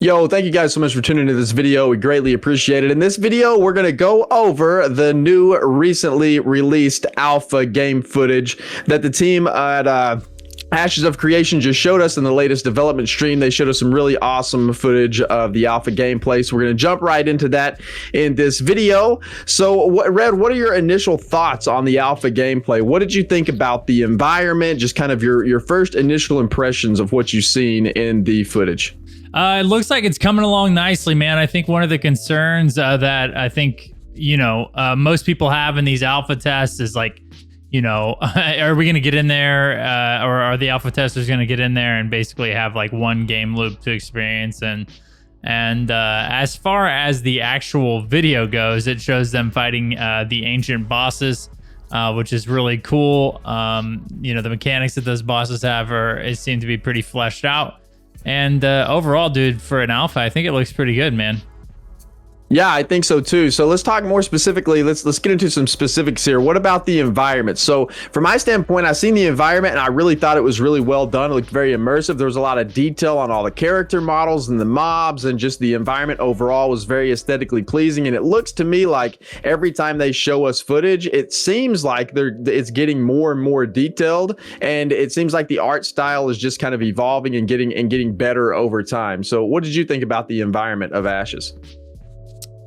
Yo, thank you guys so much for tuning into this video. We greatly appreciate it. In this video, we're going to go over the new recently released alpha game footage that the team at Ashes of Creation just showed us in the latest development stream. They showed us some really awesome footage of the alpha gameplay, so we're going to jump right into that in this video. So, Red, what are your initial thoughts on the alpha gameplay? What did you think about the environment? Just kind of your first initial impressions of what you've seen in the footage. It looks like it's coming along nicely, man. I think one of the concerns that I think, most people have in these alpha tests is like, are we going to get in there or are the alpha testers going to get in there and basically have like one game loop to experience? And as far as the actual video goes, it shows them fighting the ancient bosses, which is really cool. The mechanics that those bosses have seem to be pretty fleshed out. And overall, dude, for an alpha, I think it looks pretty good, man. Yeah, I think so too. So let's talk more specifically. Let's get into some specifics here. What about the environment? So from my standpoint, I've seen the environment and I really thought it was really well done. It looked very immersive. There was a lot of detail on all the character models and the mobs, and just the environment overall was very aesthetically pleasing. And it looks to me like every time they show us footage, it seems like it's getting more and more detailed, and it seems like the art style is just kind of evolving and getting better over time. So what did you think about the environment of Ashes?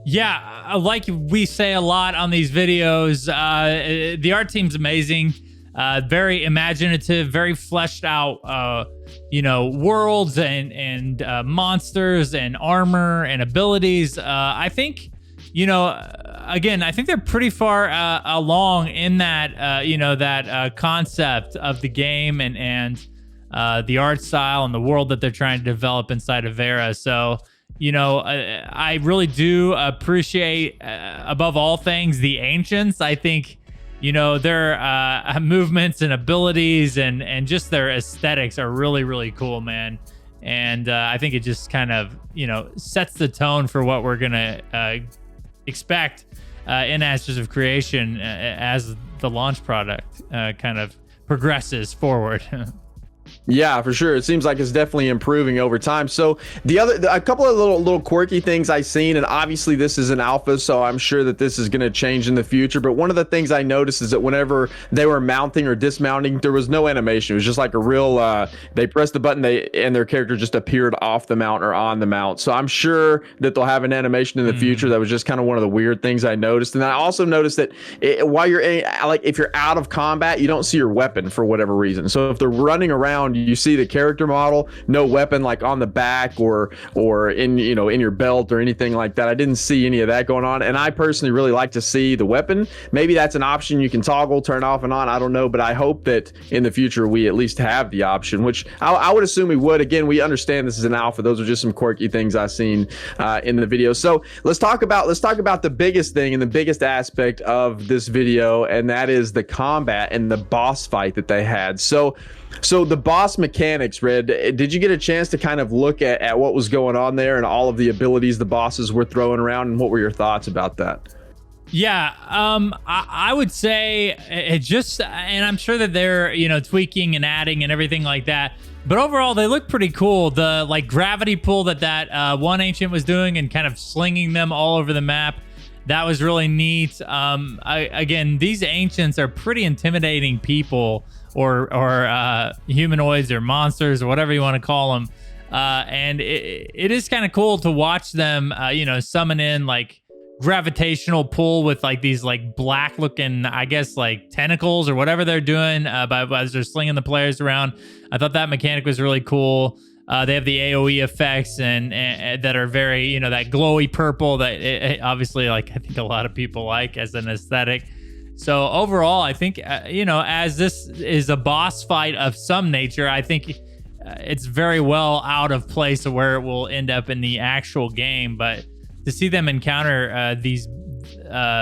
Yeah, like we say a lot on these videos, the art team's amazing, very imaginative, very fleshed out, worlds and monsters and armor and abilities. I think, again, I think they're pretty far along in that, that concept of the game and the art style and the world that they're trying to develop inside of Vera. So, I really do appreciate, above all things, the ancients. I think, their movements and abilities and just their aesthetics are really, really cool, man. And I think it just kind of, sets the tone for what we're going to expect in Ashes of Creation as the launch product kind of progresses forward. Yeah, for sure. It seems like it's definitely improving over time. So a couple of little quirky things I've seen, and obviously this is an alpha, so I'm sure that this is going to change in the future. But one of the things I noticed is that whenever they were mounting or dismounting, there was no animation. It was just like a real, they pressed the button, and their character just appeared off the mount or on the mount. So I'm sure that they'll have an animation in the future. That was just kind of one of the weird things I noticed. And I also noticed that while you're if you're out of combat, you don't see your weapon for whatever reason. So if they're running around, you see the character model, no weapon like on the back or in your belt or anything like that. I didn't see any of that going on, and I personally really like to see the weapon. Maybe that's an option you can toggle, turn off and on. I don't know, but I hope that in the future we at least have the option, which I would assume we would. Again, we understand this is an alpha. Those are just some quirky things I've seen in the video. So let's talk about the biggest thing and the biggest aspect of this video, and that is the combat and the boss fight that they had. So the boss mechanics, Red, did you get a chance to kind of look at what was going on there and all of the abilities the bosses were throwing around, and what were your thoughts about that? Yeah, I would say it just, and I'm sure that they're, tweaking and adding and everything like that. But overall, they look pretty cool. The like gravity pull that one ancient was doing and kind of slinging them all over the map, that was really neat. Again, these ancients are pretty intimidating people, or humanoids or monsters or whatever you want to call them. And it is kind of cool to watch them, summon in like gravitational pull with like these like black looking, I guess, like tentacles or whatever they're doing as they're slinging the players around. I thought that mechanic was really cool. They have the AoE effects and that are very, that glowy purple that obviously, like, I think a lot of people like as an aesthetic. So overall, I think, as this is a boss fight of some nature, I think it's very well out of place of where it will end up in the actual game. But to see them encounter these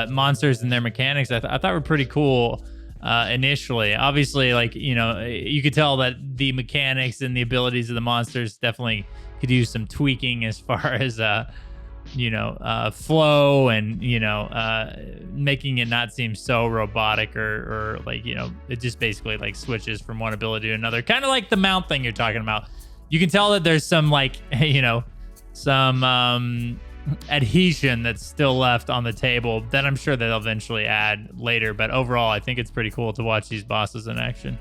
monsters and their mechanics, I thought were pretty cool initially. Obviously, like, you could tell that the mechanics and the abilities of the monsters definitely could use some tweaking as far as flow and making it not seem so robotic or like, it just basically like switches from one ability to another, kind of like the mount thing you're talking about. You can tell that there's some like adhesion that's still left on the table that I'm sure they'll eventually add later. But overall, I think it's pretty cool to watch these bosses in action.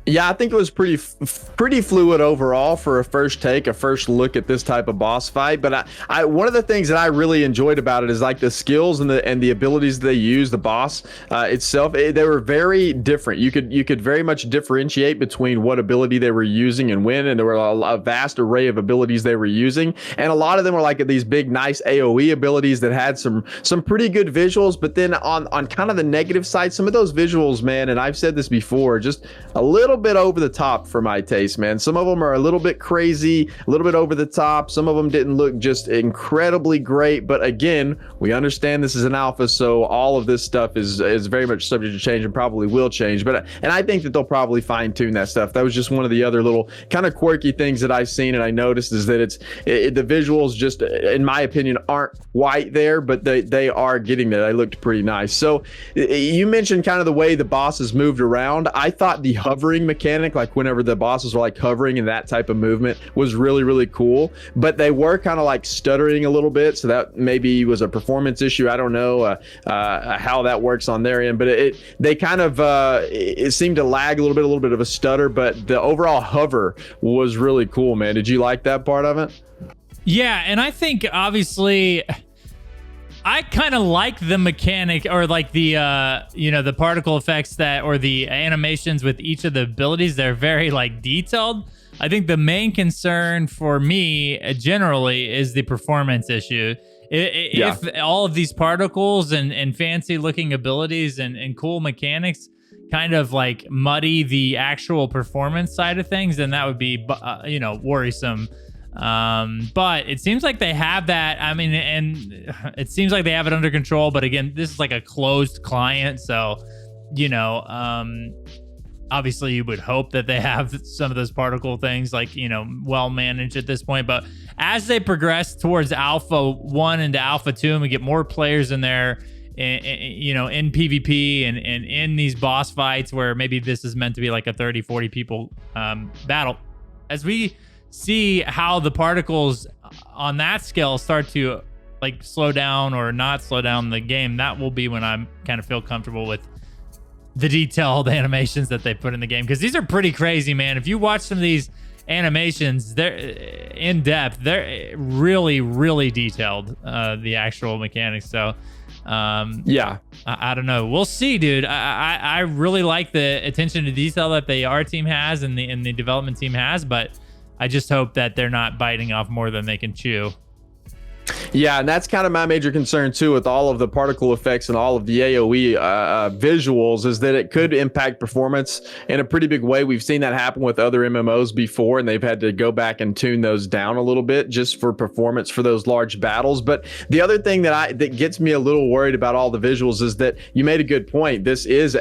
Yeah, I think it was pretty fluid overall for a first look at this type of boss fight. But I one of the things that I really enjoyed about it is like the skills and the abilities they use. The boss itself, they were very different. You could very much differentiate between what ability they were using and when, and there were a vast array of abilities they were using, and a lot of them were like these big, nice AoE abilities that had some pretty good visuals. But then on kind of the negative side, some of those visuals, man, and I've said this before, just a little bit over the top for my taste, man. Some of them are a little bit crazy, a little bit over the top. Some of them didn't look just incredibly great. But again, we understand this is an alpha, so all of this stuff is very much subject to change and probably will change. And I think that they'll probably fine tune that stuff. That was just one of the other little kind of quirky things that I've seen and I noticed is that the visuals just, in my opinion, aren't quite there, but they are getting there. They looked pretty nice. So you mentioned kind of the way the bosses moved around. I thought the hovering mechanic, like whenever the bosses were like hovering and that type of movement, was really, really cool. But they were kind of like stuttering a little bit, so that maybe was a performance issue. I don't know how that works on their end, but they kind of it seemed to lag a little bit of a stutter. But the overall hover was really cool, man. Did you like that part of it? Yeah, and I think obviously I kind of like the mechanic, or like the the particle effects or the animations with each of the abilities. They're very like detailed. I think the main concern for me generally is the performance issue. If all of these particles and fancy looking abilities and cool mechanics kind of like muddy the actual performance side of things, then that would be worrisome. But it seems like they have that. I mean, and it seems like they have it under control. But again, this is like a closed client, so obviously you would hope that they have some of those particle things like well managed at this point. But as they progress towards Alpha 1 into Alpha 2, and we get more players in there, in PvP and in these boss fights where maybe this is meant to be like a 30-40 people battle, as we see how the particles on that scale start to like slow down or not slow down the game, that will be when I'm kind of feel comfortable with the detailed animations that they put in the game, because these are pretty crazy, man. If you watch some of these animations, they're in depth, they're really, really detailed, the actual mechanics. So I don't know, we'll see, dude. I really like the attention to detail that the art team has and the development team has, but I just hope that they're not biting off more than they can chew. Yeah, and that's kind of my major concern too with all of the particle effects and all of the AoE visuals, is that it could impact performance in a pretty big way. We've seen that happen with other MMOs before, and they've had to go back and tune those down a little bit just for performance for those large battles. But the other thing that gets me a little worried about all the visuals is that you made a good point. This is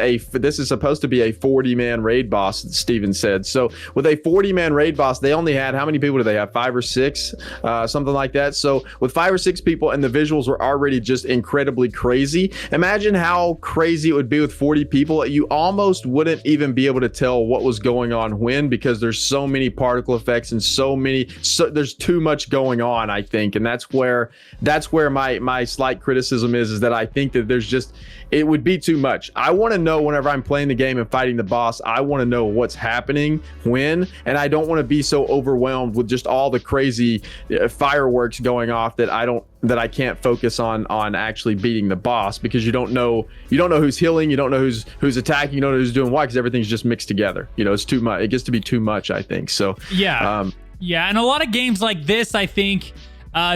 supposed to be a 40-man raid boss, Steven said. So with a 40-man raid boss, they only had, how many people do they have? 5 or 6, something like that. So with 5 or 6 people and the visuals were already just incredibly crazy, imagine how crazy it would be with 40 people. You almost wouldn't even be able to tell what was going on when, because there's so many particle effects and there's too much going on, I think. And that's where my slight criticism is that I think that it would be too much. I want to know, whenever I'm playing the game and fighting the boss, I want to know what's happening when, and I don't want to be so overwhelmed with just all the crazy fireworks going off that I can't focus on actually beating the boss, because you don't know who's healing, you don't know who's attacking, you don't know who's doing what, because everything's just mixed together. It's too much. It gets to be too much, I think. So yeah, and a lot of games like this, I think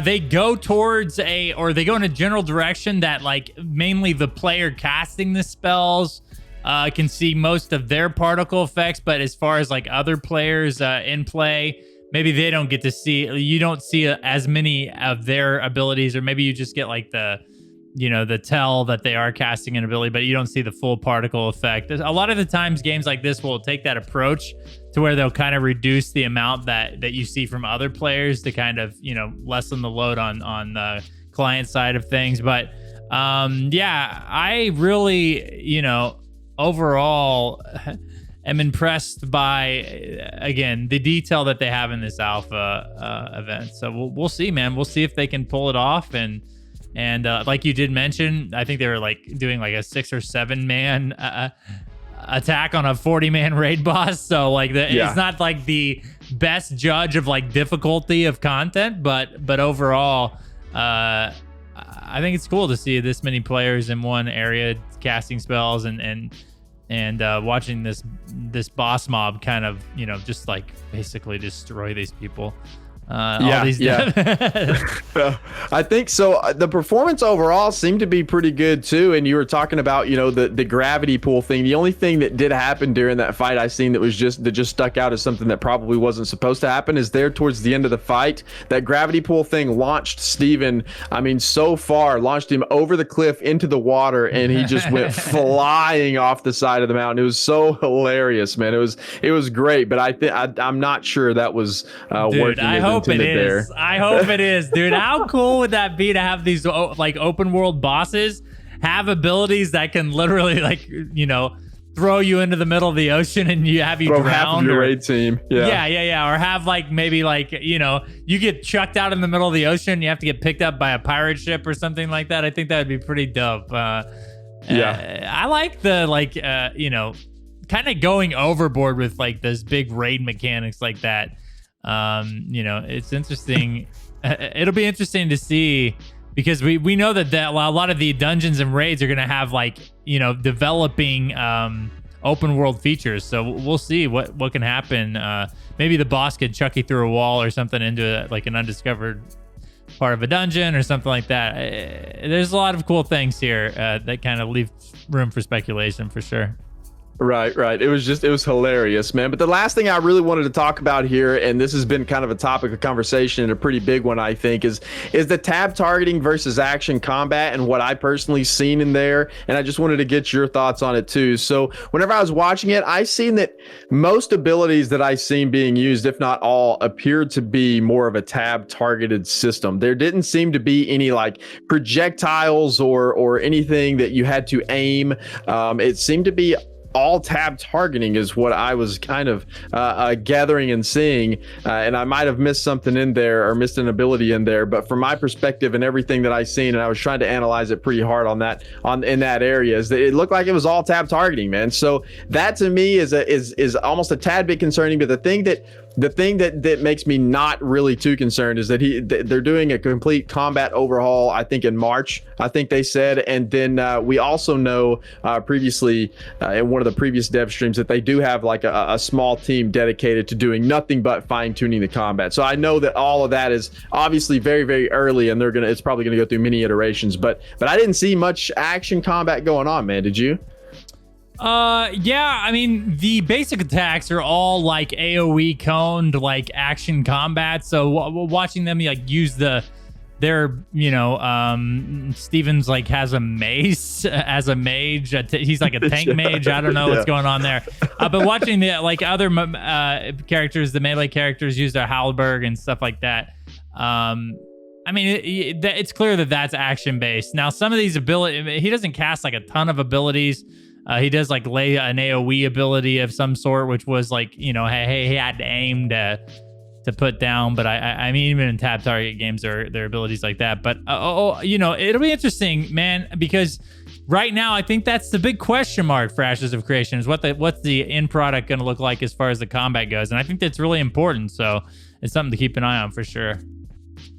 they go towards they go in a general direction that like mainly the player casting the spells can see most of their particle effects, but as far as like other players in play, maybe they don't get to see, you don't see as many of their abilities, or maybe you just get like the tell that they are casting an ability, but you don't see the full particle effect. A lot of the times games like this will take that approach to where they'll kind of reduce the amount that you see from other players to kind of, lessen the load on the client side of things. But I really, overall, am impressed by, again, the detail that they have in this alpha event. So we'll see, man. We'll see if they can pull it off. And like you did mention, I think they were like doing like a 6 or 7 man attack on a 40-man raid boss. So like it's not like the best judge of like difficulty of content, but overall, I think it's cool to see this many players in one area casting spells and watching this boss mob kind of, just like basically destroy these people. I think so. The performance overall seemed to be pretty good too. And you were talking about, the gravity pool thing. The only thing that did happen during that fight I seen that just stuck out as something that probably wasn't supposed to happen is there towards the end of the fight, that gravity pool thing launched Steven. I mean, so far launched him over the cliff into the water, and he just went flying off the side of the mountain. It was so hilarious, man. It was great, but I'm not sure that was working. I hope it is. I hope it is, dude. How cool would that be to have these like open world bosses have abilities that can literally throw you into the middle of the ocean and you drown? Half of your raid team. Yeah. Or have maybe you get chucked out in the middle of the ocean. You have to get picked up by a pirate ship or something like that. I think that would be pretty dope. I like the kind of going overboard with those big raid mechanics like that. It's interesting. It'll be interesting to see, because we know that a lot of the dungeons and raids are going to have developing open world features. So we'll see what can happen. Maybe the boss could chuck you through a wall or something into an undiscovered part of a dungeon or something like that. There's a lot of cool things here that kind of leave room for speculation for sure. Right. It was hilarious, man. But the last thing I really wanted to talk about here, and this has been kind of a topic of conversation and a pretty big one, I think, is the tab targeting versus action combat and what I personally seen in there. And I just wanted to get your thoughts on it too. So whenever I was watching it, I seen that most abilities that I seen being used, if not all, appeared to be more of a tab targeted system. There didn't seem to be any projectiles or anything that you had to aim. It seemed to be all tab targeting is what I was kind of gathering and seeing, and I might have missed something in there or missed an ability in there, but from my perspective and everything that I seen, and I was trying to analyze it pretty hard in that area, is that it looked like it was all tab targeting, man. So that to me is almost a tad bit concerning. But the thing that makes me not really too concerned is that they're doing a complete combat overhaul, I think in March, I think they said. And then we also know previously in one of the previous dev streams that they do have a small team dedicated to doing nothing but fine tuning the combat. So I know that all of that is obviously very, very early, and it's probably going to go through many iterations, but I didn't see much action combat going on, man. Did you? Yeah, I mean, the basic attacks are all AoE coned, action combat. So watching them use their Stevens has a mace as a mage. He's like a tank mage. I don't know what's going on there. But watching the other characters, the melee characters, use their halberd and stuff like that. I mean, it's clear that that's action based. Now, some of these abilities, he doesn't cast a ton of abilities. He does lay an AoE ability of some sort, which was he had to aim to put down. But I mean, even in tab target games, there are abilities like that. But it'll be interesting, man, because right now I think that's the big question mark for Ashes of Creation is what's the end product going to look like as far as the combat goes, and I think that's really important. So it's something to keep an eye on for sure.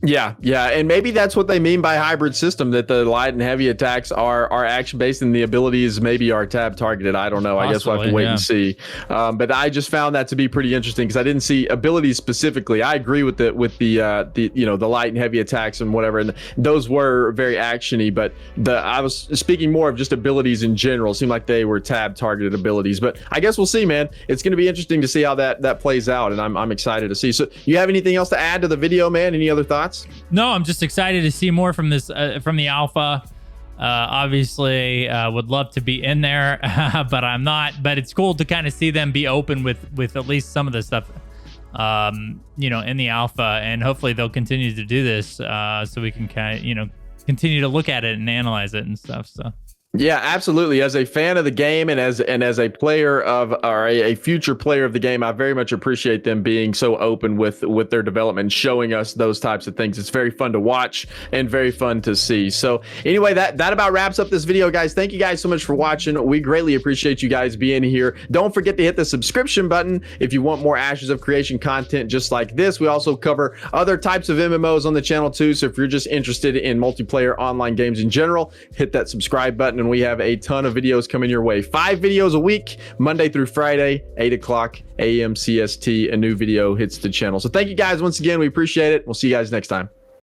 Yeah, and maybe that's what they mean by hybrid system, that the light and heavy attacks are action based and the abilities maybe are tab targeted. I don't know. Possibly, I guess we'll have to wait and see. But I just found that to be pretty interesting because I didn't see abilities specifically. I agree with the light and heavy attacks and whatever, and those were very actiony. But I was speaking more of just abilities in general. It seemed like they were tab targeted abilities. But I guess we'll see, man. It's going to be interesting to see how that plays out, and I'm excited to see. So, you have anything else to add to the video, man? Any other thoughts? No, I'm just excited to see more from this from the alpha. Obviously, would love to be in there, but I'm not. But it's cool to kind of see them be open with at least some of the stuff, in the alpha, and hopefully they'll continue to do this, so we can kind of continue to look at it and analyze it and stuff. So Yeah, absolutely. As a fan of the game and as a player of, or a future player of the game, I very much appreciate them being so open with their development and showing us those types of things. It's very fun to watch and very fun to see. So anyway, that about wraps up this video, guys. Thank you guys so much for watching. We greatly appreciate you guys being here. Don't forget to hit the subscription button if you want more Ashes of Creation content just like this. We also cover other types of MMOs on the channel too. So if you're just interested in multiplayer online games in general, hit that subscribe button. And we have a ton of videos coming your way. 5 videos a week, Monday through Friday, 8 o'clock a.m. CST. A new video hits the channel. So thank you guys once again. We appreciate it. We'll see you guys next time.